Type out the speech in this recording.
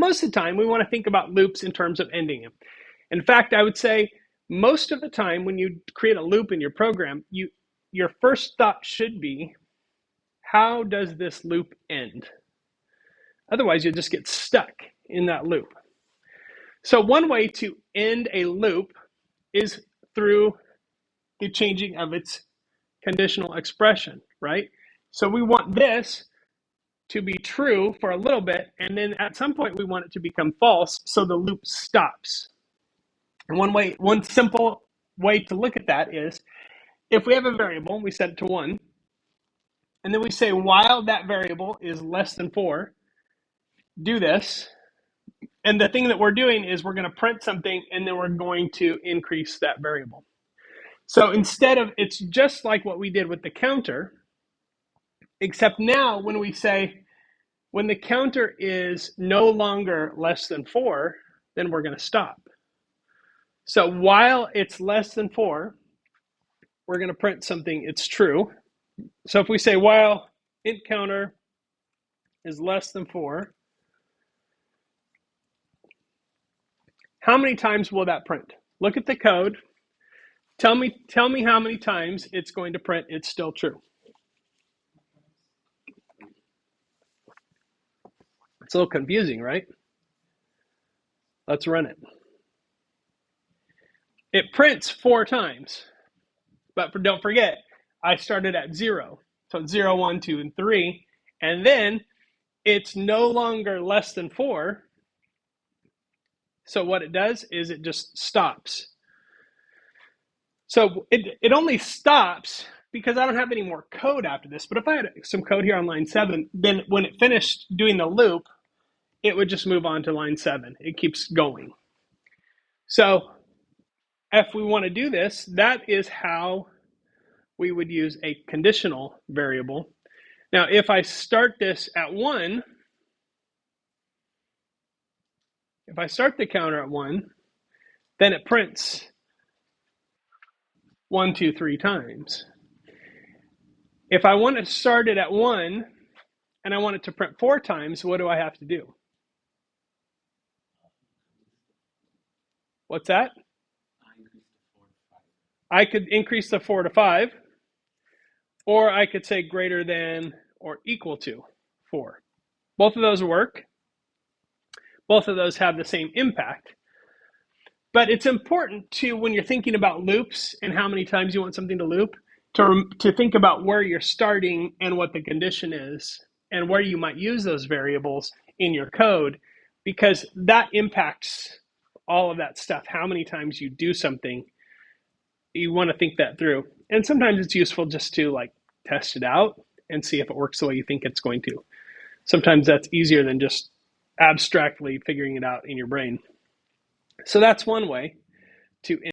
most of the time we want to think about loops in terms of ending them. In fact, I would say most of the time when you create a loop in your program, your first thought should be, how does this loop end? Otherwise, you'll just get stuck in that loop. So one way to end a loop is through the changing of its conditional expression, right? So we want this to be true for a little bit, and then at some point we want it to become false, so the loop stops. And one simple way to look at that is, if we have a variable, we set it to 1, and then we say while that variable is less than 4, do this. And the thing that we're doing is we're going to print something, and then we're going to increase that variable. So instead of, it's just like what we did with the counter, except now when we say, when the counter is no longer less than 4, then we're going to stop. So while it's less than 4, we're going to print something, it's true. So if we say while int counter is less than 4, how many times will that print? Look at the code. Tell me how many times it's going to print it's still true. It's a little confusing, right? Let's run it. It prints 4 times, but don't forget, I started at 0. So it's 0, 1, 2, and 3, and then it's no longer less than 4. So what it does is it just stops. So it only stops because I don't have any more code after this. But if I had some code here on line 7, then when it finished doing the loop, it would just move on to line 7. It keeps going. So if we want to do this, that is how we would use a conditional variable. Now, if I start this at 1, if I start the counter at 1, then it prints 1, 2, 3 times. If I want to start it at 1 and I want it to print 4 times, what do I have to do? What's that? I could increase the 4 to 5, or I could say greater than or equal to 4. Both of those work. Both of those have the same impact. But it's important to, when you're thinking about loops and how many times you want something to loop, to think about where you're starting and what the condition is and where you might use those variables in your code, because that impacts all of that stuff. How many times you do something, you want to think that through. And sometimes it's useful just to like test it out and see if it works the way you think it's going to. Sometimes that's easier than just abstractly figuring it out in your brain. So that's one way to